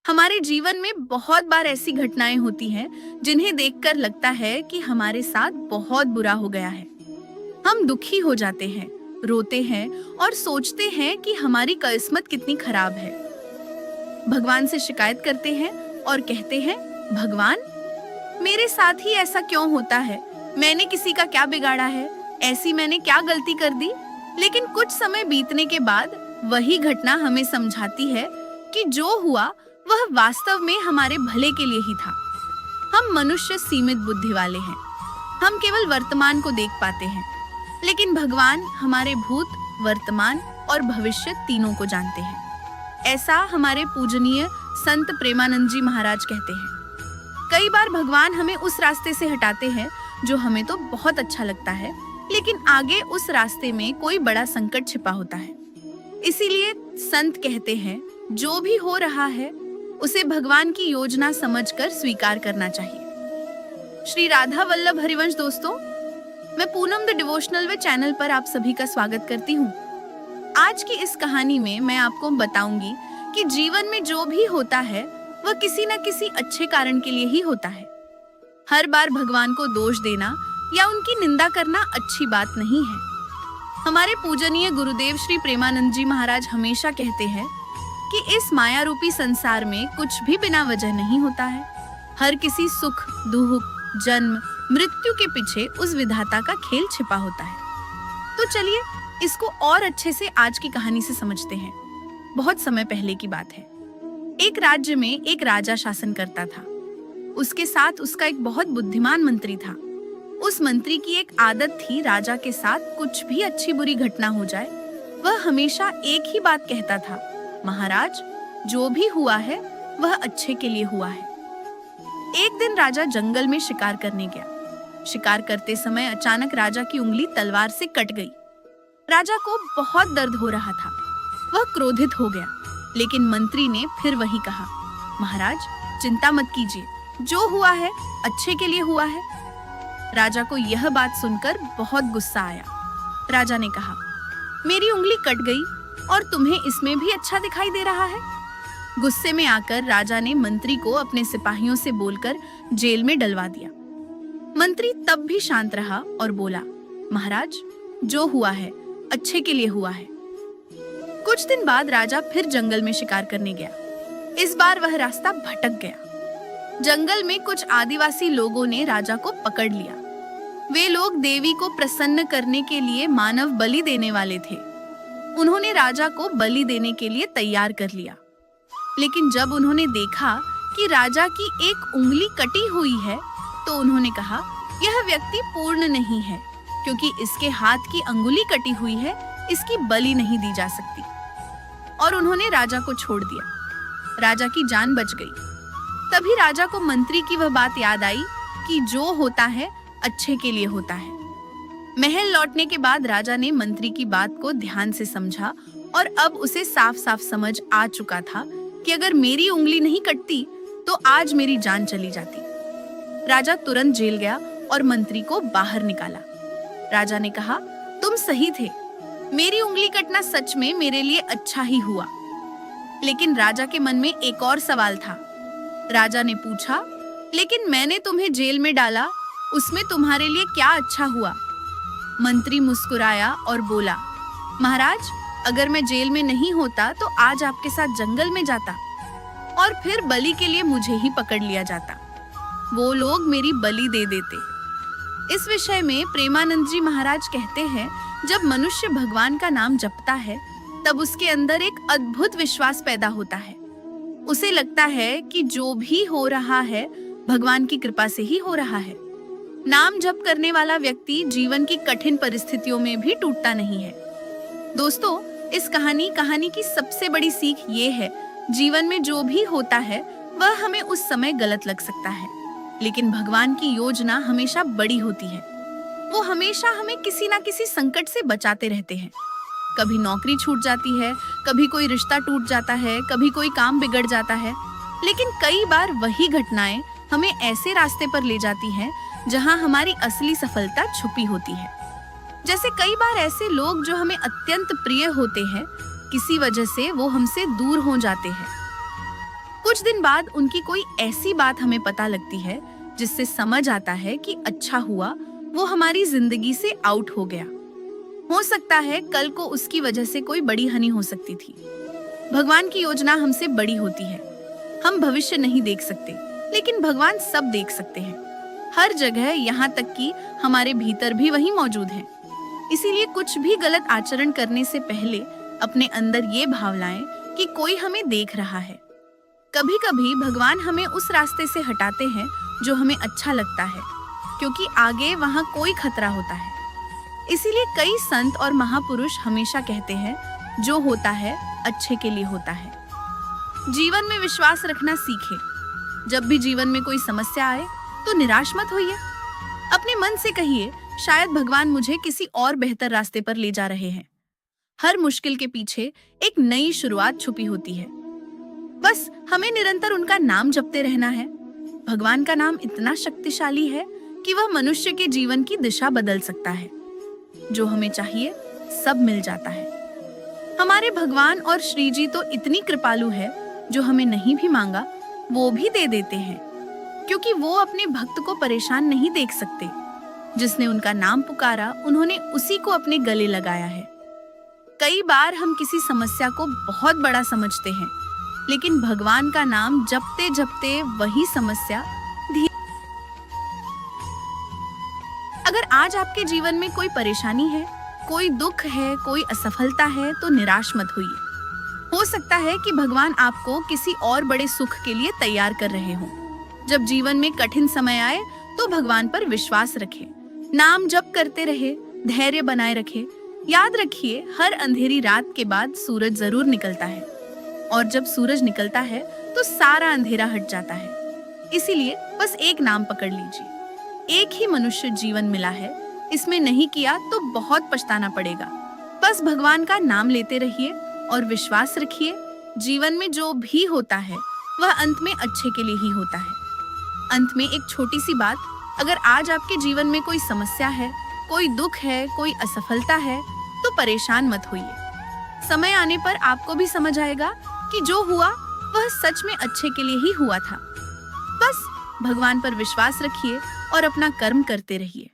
हमारे जीवन में बहुत बार ऐसी घटनाएं होती हैं जिन्हें देखकर लगता है कि हमारे साथ बहुत बुरा हो गया है। हम दुखी हो जाते हैं, रोते हैं और सोचते हैं कि हमारी किस्मत कितनी खराब है। भगवान से शिकायत करते हैं और कहते हैं, भगवान, मेरे साथ ही ऐसा क्यों होता है? मैंने किसी का क्या बिगाड़ा है? ऐसी मैंने क्या गलती कर दी? लेकिन कुछ समय बीतने के बाद वही घटना हमें समझाती है कि जो हुआ वह वास्तव में हमारे भले के लिए ही था। हम मनुष्य सीमित बुद्धि वाले हैं। हम केवल वर्तमान को देख पाते हैं, लेकिन भगवान हमारे भूत, वर्तमान और भविष्य तीनों को जानते हैं। ऐसा हमारे पूजनीय संत प्रेमानंद जी महाराज कहते हैं। कई बार भगवान हमें उस रास्ते से हटाते हैं जो हमें तो बहुत अच्छा लगता है, लेकिन आगे उस रास्ते में कोई बड़ा संकट छिपा होता है। इसीलिए संत कहते हैं, जो भी हो रहा है उसे भगवान की योजना समझकर स्वीकार करना चाहिए। श्री राधा वल्लभ हरिवंश दोस्तों, मैं Poonam the devotional way channel पर आप सभी का स्वागत करती हूँ। आज की इस कहानी में मैं आपको बताऊंगी कि जीवन में जो भी होता है वह किसी न किसी अच्छे कारण के लिए ही होता है। हर बार भगवान को दोष देना या उनकी निंदा करना अच्छी बात नहीं है। हमारे पूजनीय गुरुदेव श्री प्रेमानंद जी महाराज हमेशा कहते हैं कि इस माया रूपी संसार में कुछ भी बिना वजह नहीं होता है। हर किसी सुख, दुख, जन्म, मृत्यु के पीछे उस विधाता का खेल छिपा होता है। तो चलिए इसको और अच्छे से आज की कहानी से समझते हैं। बहुत समय पहले की बात है। एक राज्य में एक राजा शासन करता था। उसके साथ उसका एक बहुत बुद्धिमान मंत्री था। उस मंत्री की एक आदत थी, राजा के साथ कुछ भी अच्छी बुरी घटना हो जाए, वह हमेशा एक ही बात कहता था, महाराज, जो भी हुआ है वह अच्छे के लिए हुआ है। एक दिन राजा जंगल में शिकार करने गया। शिकार करते समय अचानक राजा की उंगली तलवार से कट गई। राजा को बहुत दर्द हो रहा था। वह क्रोधित हो गया, लेकिन मंत्री ने फिर वही कहा, महाराज, चिंता मत कीजिए, जो हुआ है अच्छे के लिए हुआ है। राजा को यह बात सुनकर बहुत गुस्सा आया। राजा ने कहा, मेरी उंगली कट गई और तुम्हें इसमें भी अच्छा दिखाई दे रहा है? गुस्से में आकर राजा ने मंत्री को अपने सिपाहियों से बोलकर जेल में डलवा दिया। मंत्री तब भी शांत रहा और बोला, महाराज, जो हुआ है अच्छे के लिए हुआ है। कुछ दिन बाद राजा फिर जंगल में शिकार करने गया। इस बार वह रास्ता भटक गया। जंगल में कुछ आदिवासी लोगों ने राजा को पकड़ लिया। वे लोग देवी को प्रसन्न करने के लिए मानव बलि देने वाले थे। उन्होंने राजा को बलि देने के लिए तैयार कर लिया, लेकिन जब उन्होंने देखा कि राजा की एक उंगली कटी हुई है, तो उन्होंने कहा, यह व्यक्ति पूर्ण नहीं है, क्योंकि इसके हाथ की अंगुली कटी हुई है, इसकी बलि नहीं दी जा सकती। और उन्होंने राजा को छोड़ दिया। राजा की जान बच गई। तभी राजा को मंत्री की वह बात याद आई कि जो होता है अच्छे के लिए होता है। महल लौटने के बाद राजा ने मंत्री की बात को ध्यान से समझा और अब उसे साफ साफ समझ आ चुका था कि अगर मेरी उंगली नहीं कटती तो आज मेरी जान चली जाती। राजा तुरंत जेल गया और मंत्री को बाहर निकाला। राजा ने कहा, तुम सही थे, मेरी उंगली कटना सच में मेरे लिए अच्छा ही हुआ। लेकिन राजा के मन में एक और सवाल था। राजा ने पूछा, लेकिन मैंने तुम्हें जेल में डाला, उसमें तुम्हारे लिए क्या अच्छा हुआ? मंत्री मुस्कुराया और बोला, महाराज, अगर मैं जेल में नहीं होता तो आज आपके साथ जंगल में जाता और फिर बलि के लिए मुझे ही पकड़ लिया जाता। वो लोग मेरी बलि दे देते। इस विषय में प्रेमानंद जी महाराज कहते हैं, जब मनुष्य भगवान का नाम जपता है तब उसके अंदर एक अद्भुत विश्वास पैदा होता है। उसे लगता है कि जो भी हो रहा है भगवान की कृपा से ही हो रहा है। नाम जप करने वाला व्यक्ति जीवन की कठिन परिस्थितियों में भी टूटता नहीं है। दोस्तों, इस कहानी की सबसे बड़ी सीख ये है, जीवन में जो भी होता है वह हमें उस समय गलत लग सकता है, लेकिन भगवान की योजना हमेशा बड़ी होती है। वो हमेशा हमें किसी ना किसी संकट से बचाते रहते हैं। कभी नौकरी छूट जाती है, कभी कोई रिश्ता टूट जाता है, कभी कोई काम बिगड़ जाता है, लेकिन कई बार वही घटनाएं हमें ऐसे रास्ते पर ले जाती हैं जहां हमारी असली सफलता छुपी होती है। जैसे कई बार ऐसे लोग जो हमें अत्यंत प्रिय होते हैं, किसी वजह से वो हमसे दूर हो जाते हैं। कुछ दिन बाद उनकी कोई ऐसी बात हमें पता लगती है जिससे समझ आता है कि अच्छा हुआ वो हमारी जिंदगी से आउट हो गया। हो सकता है कल को उसकी वजह से कोई बड़ी हानि हो सकती थी। भगवान की योजना हमसे बड़ी होती है। हम भविष्य नहीं देख सकते, लेकिन भगवान सब देख सकते हैं, हर जगह, यहाँ तक कि हमारे भीतर भी वही मौजूद है। इसीलिए कुछ भी गलत आचरण करने से पहले अपने अंदर ये भाव लाएं कि कोई हमें देख रहा है। कभी कभी भगवान हमें उस रास्ते से हटाते हैं जो हमें अच्छा लगता है, क्योंकि आगे वहाँ कोई खतरा होता है। इसीलिए कई संत और महापुरुष हमेशा कहते हैं, जो होता है अच्छे के लिए होता है। जीवन में विश्वास रखना सीखें। जब भी जीवन में कोई समस्या आए तो निराश मत होइए। अपने मन से कहिए, शायद भगवान मुझे किसी और बेहतर रास्ते पर ले जा रहे हैं। हर मुश्किल के पीछे एक नई शुरुआत छुपी होती है। बस हमें निरंतर उनका नाम जपते रहना है। भगवान का नाम इतना शक्तिशाली है कि वह मनुष्य के जीवन की दिशा बदल सकता है। जो हमें चाहिए सब मिल जाता है। हमारे भगवान और श्री जी तो इतनी कृपालु है, जो हमें नहीं भी मांगा वो भी दे देते हैं, क्योंकि वो अपने भक्त को परेशान नहीं देख सकते। जिसने उनका नाम पुकारा, उन्होंने उसी को अपने गले लगाया है। कई बार हम किसी समस्या को बहुत बड़ा समझते हैं, लेकिन भगवान का नाम जपते जपते वही समस्या धीरे। अगर आज आपके जीवन में कोई परेशानी है, कोई दुख है, कोई असफलता है, तो निराश मत होइए। हो सकता है कि भगवान आपको किसी और बड़े सुख के लिए तैयार कर रहे हों। जब जीवन में कठिन समय आए तो भगवान पर विश्वास रखें, नाम जप करते रहे, धैर्य बनाए रखें। याद रखिए, हर अंधेरी रात के बाद सूरज जरूर निकलता है, और जब सूरज निकलता है तो सारा अंधेरा हट जाता है। इसीलिए बस एक नाम पकड़ लीजिए। एक ही मनुष्य जीवन मिला है, इसमें नहीं किया तो बहुत पछताना पड़ेगा। बस भगवान का नाम लेते रहिए और विश्वास रखिए, जीवन में जो भी होता है वह अंत में अच्छे के लिए ही होता है। अंत में एक छोटी सी बात, अगर आज आपके जीवन में कोई समस्या है, कोई दुख है, कोई असफलता है, तो परेशान मत होइए। समय आने पर आपको भी समझ आएगा कि जो हुआ वह सच में अच्छे के लिए ही हुआ था। बस भगवान पर विश्वास रखिए और अपना कर्म करते रहिए।